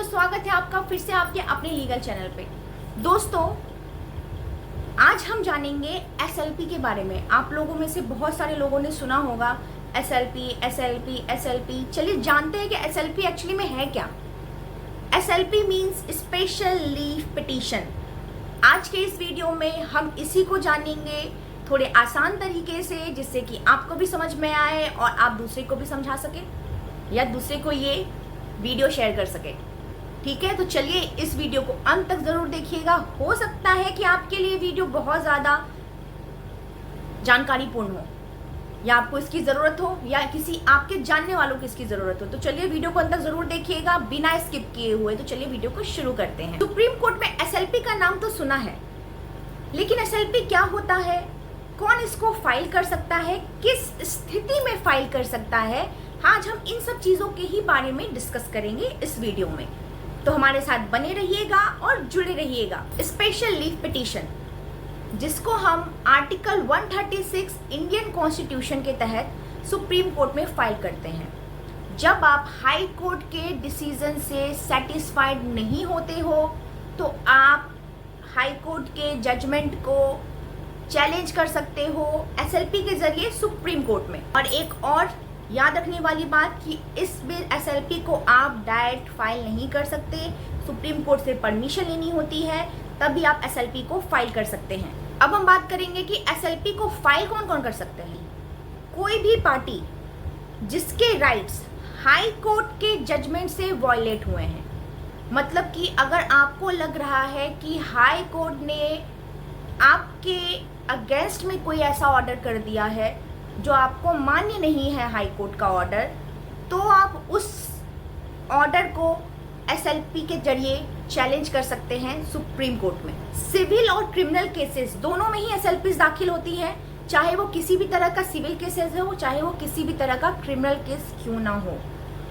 स्वागत है आपका फिर से आपके अपने लीगल चैनल पे। दोस्तों, आज हम जानेंगे एसएलपी के बारे में। आप लोगों में से बहुत सारे लोगों ने सुना होगा एसएलपी एसएलपी एसएलपी। चलिए जानते हैं कि एसएलपी एक्चुअली में है क्या। SLP means special leave petition. आज के इस वीडियो में हम इसी को जानेंगे थोड़े आसान तरीके से, जिससे कि आपको भी समझ में आए और आप दूसरे को भी समझा सके या दूसरे को ये वीडियो शेयर कर सके। ठीक है, तो चलिए इस वीडियो को अंत तक जरूर देखिएगा। हो सकता है कि आपके लिए वीडियो बहुत ज़्यादा जानकारीपूर्ण हो, या आपको इसकी ज़रूरत हो, या किसी आपके जानने वालों को इसकी ज़रूरत हो। तो चलिए वीडियो को अंत तक जरूर देखिएगा बिना स्किप किए हुए। तो चलिए वीडियो को शुरू करते हैं। सुप्रीम कोर्ट में एसएलपी का नाम तो सुना है, लेकिन एसएलपी क्या होता है, कौन इसको फाइल कर सकता है, किस स्थिति में फाइल कर सकता है, आज हम इन सब चीज़ों के ही बारे में डिस्कस करेंगे इस वीडियो में। तो हमारे साथ बने रहिएगा और जुड़े रहिएगा। स्पेशल लीव पिटीशन, जिसको हम आर्टिकल 136 इंडियन कॉन्स्टिट्यूशन के तहत सुप्रीम कोर्ट में फाइल करते हैं। जब आप हाई कोर्ट के डिसीजन से सेटिस्फाइड नहीं होते हो तो आप हाई कोर्ट के जजमेंट को चैलेंज कर सकते हो एसएलपी के जरिए सुप्रीम कोर्ट में। और एक और याद रखने वाली बात कि इस एसएलपी को आप डायरेक्ट फाइल नहीं कर सकते, सुप्रीम कोर्ट से परमिशन लेनी होती है, तभी आप एसएलपी को फाइल कर सकते हैं। अब हम बात करेंगे कि एसएलपी को फाइल कौन कौन कर सकते हैं। कोई भी पार्टी जिसके राइट्स हाई कोर्ट के जजमेंट से वॉयलेट हुए हैं, मतलब कि अगर आपको लग रहा है कि हाई कोर्ट ने आपके अगेंस्ट में कोई ऐसा ऑर्डर कर दिया है जो आपको मान्य नहीं है हाई कोर्ट का ऑर्डर, तो आप उस ऑर्डर को एसएलपी के जरिए चैलेंज कर सकते हैं सुप्रीम कोर्ट में। सिविल और क्रिमिनल केसेस दोनों में ही एसएलपीज दाखिल होती है, चाहे वो किसी भी तरह का सिविल केसेस हो, चाहे वो किसी भी तरह का क्रिमिनल केस क्यों ना हो।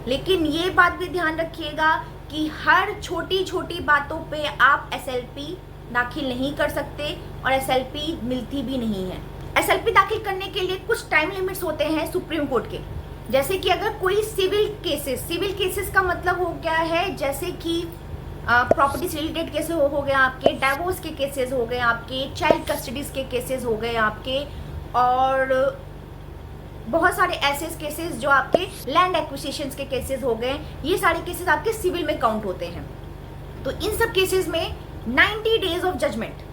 लेकिन ये बात भी ध्यान रखिएगा कि हर छोटी छोटी बातों पे आप एसएलपी दाखिल नहीं कर सकते और एसएलपी मिलती भी नहीं है। एसएलपी दाखिल करने के लिए कुछ टाइम लिमिट्स होते हैं सुप्रीम कोर्ट के। जैसे कि अगर कोई सिविल केसेस का मतलब हो गया है, जैसे कि प्रॉपर्टी से रिलेटेड केसेस हो गए आपके, डाइवोर्स के केसेस हो गए आपके, चाइल्ड कस्टडीज के केसेस हो गए आपके, और बहुत सारे ऐसे केसेस जो आपके लैंड एक्विजिशन के केसेस हो गए। ये सारे केसेस आपके सिविल में काउंट होते हैं। तो इन सब केसेस में 90 डेज ऑफ जजमेंट,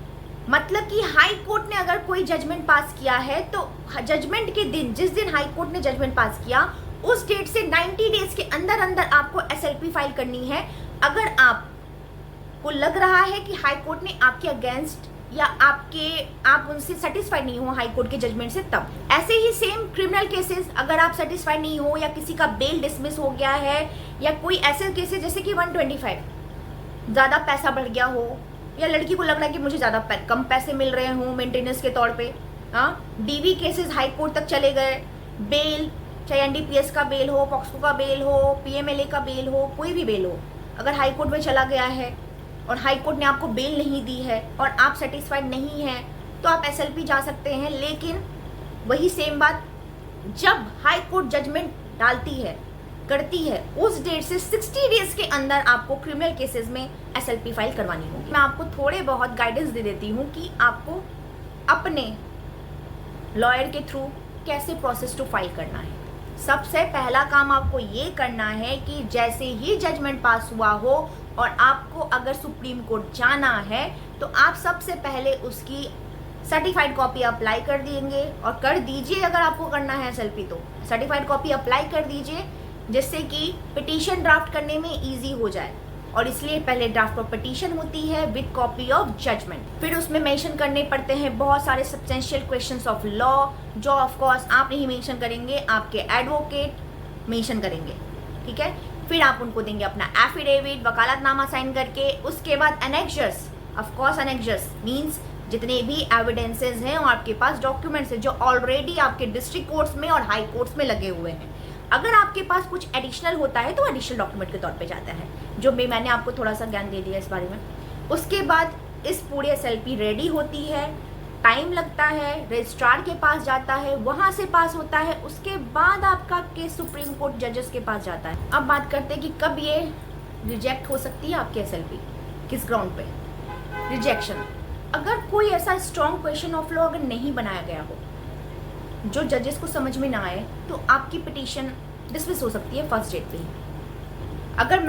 मतलब कि हाई कोर्ट ने अगर कोई जजमेंट पास किया है तो जजमेंट के दिन, जिस दिन हाई कोर्ट ने जजमेंट पास किया, उस डेट से 90 डेज के अंदर अंदर आपको एसएलपी फाइल करनी है। अगर आपको लग रहा है कि हाई कोर्ट ने आपके अगेंस्ट या आप उनसे सेटिस्फाइड नहीं हो हाई कोर्ट के जजमेंट से, तब। ऐसे ही सेम क्रिमिनल केसेस, अगर आप सेटिस्फाइड नहीं हो या किसी का बेल डिसमिस हो गया है, या कोई ऐसे केसेस जैसे कि 125 ज़्यादा पैसा बढ़ गया हो, या लड़की को लग रहा है कि मुझे ज़्यादा कम पैसे मिल रहे हों मेंटेनेंस के तौर पे, डीवी केसेस हाई कोर्ट तक चले गए, बेल, चाहे एनडीपीएस का बेल हो, पॉक्सो का बेल हो, पीएमएलए का बेल हो, कोई भी बेल हो, अगर हाई कोर्ट में चला गया है और हाई कोर्ट ने आपको बेल नहीं दी है और आप सेटिस्फाइड नहीं हैं, तो आप एसएलपी जा सकते हैं। लेकिन वही सेम बात, जब हाई कोर्ट जजमेंट करती है, उस डेट से 60 डेज के अंदर आपको क्रिमिनल केसेस में एसएलपी फाइल करवानी होगी। मैं आपको थोड़े बहुत गाइडेंस दे देती हूँ कि आपको अपने लॉयर के थ्रू कैसे प्रोसेस टू फाइल करना है। सबसे पहला काम आपको ये करना है कि जैसे ही जजमेंट पास हुआ हो और आपको अगर सुप्रीम कोर्ट जाना है, तो आप सबसे पहले उसकी सर्टिफाइड कॉपी अप्लाई कर देंगे, और कर दीजिए। अगर आपको करना है एसएलपी तो सर्टिफाइड कॉपी अप्लाई कर दीजिए, जिससे कि पिटीशन ड्राफ्ट करने में इजी हो जाए। और इसलिए पहले ड्राफ्ट ऑफ पिटीशन होती है विद कॉपी ऑफ जजमेंट। फिर उसमें मेंशन करने पड़ते हैं बहुत सारे सब्सटेंशियल क्वेश्चंस ऑफ लॉ, जो ऑफ कोर्स आप नहीं मेंशन करेंगे, आपके एडवोकेट मेंशन करेंगे। ठीक है, फिर आप उनको देंगे अपना एफिडेविट, वकालतनामा साइन करके। उसके बाद एनेक्जर्स, ऑफ कोर्स एनेक्जर्स मीन्स जितने भी एविडेंसेस हैं और आपके पास डॉक्यूमेंट्स हैं जो ऑलरेडी आपके डिस्ट्रिक्ट कोर्ट्स में और हाई कोर्ट्स में लगे हुए हैं। अगर आपके पास कुछ एडिशनल होता है तो एडिशनल डॉक्यूमेंट के तौर पे जाता है, जो भी मैंने आपको थोड़ा सा ज्ञान दे दिया इस बारे में। उसके बाद इस पूरे एसएलपी रेडी होती है, टाइम लगता है, रजिस्ट्रार के पास जाता है, वहाँ से पास होता है, उसके बाद आपका केस सुप्रीम कोर्ट जजेस के पास जाता है। अब बात करते हैं कि कब ये रिजेक्ट हो सकती है आपकी SLP। किस ग्राउंड पे रिजेक्शन? अगर कोई ऐसा स्ट्रॉन्ग क्वेश्चन ऑफ लॉ अगर नहीं बनाया गया हो जो जजेस को समझ में ना आए, तो आपकी पिटीशन डिसमिस हो सकती है फर्स्ट डेट पे ही। अगर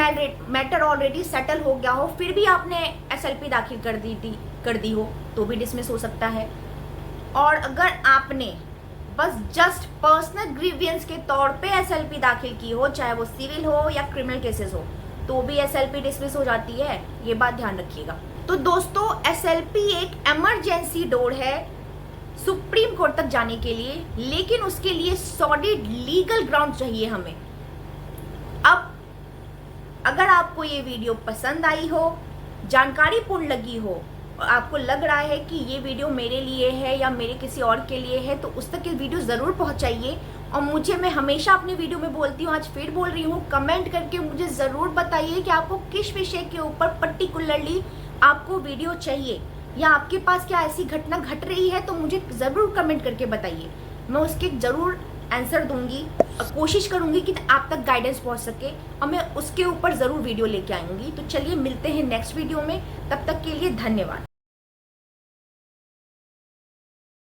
मैटर ऑलरेडी सेटल हो गया हो फिर भी आपने SLP दाखिल कर दी हो तो भी डिसमिस हो सकता है। और अगर आपने बस जस्ट पर्सनल ग्रीवियंस के तौर पे SLP दाखिल की हो, चाहे वो सिविल हो या क्रिमिनल केसेस हो, तो भी SLP डिसमिस हो जाती है, ये बात ध्यान रखिएगा। तो दोस्तों SLP एक इमरजेंसी डोर है सुप्रीम कोर्ट तक जाने के लिए, लेकिन उसके लिए सॉलिड लीगल ग्राउंड चाहिए हमें। अब अगर आपको ये वीडियो पसंद आई हो, जानकारीपूर्ण लगी हो और आपको लग रहा है कि ये वीडियो मेरे लिए है या मेरे किसी और के लिए है, तो उस तक ये वीडियो ज़रूर पहुंचाइए। और मुझे, मैं हमेशा अपनी वीडियो में बोलती हूँ, आज फिर बोल रही हूँ, कमेंट करके मुझे ज़रूर बताइए कि आपको किस विषय के ऊपर पर्टिकुलरली आपको वीडियो चाहिए, या आपके पास क्या ऐसी घटना घट रही है, तो मुझे ज़रूर कमेंट करके बताइए। मैं उसके ज़रूर आंसर दूंगी, कोशिश करूंगी कि आप तक गाइडेंस पहुंच सके और मैं उसके ऊपर ज़रूर वीडियो लेके आऊंगी। तो चलिए मिलते हैं नेक्स्ट वीडियो में, तब तक के लिए धन्यवाद।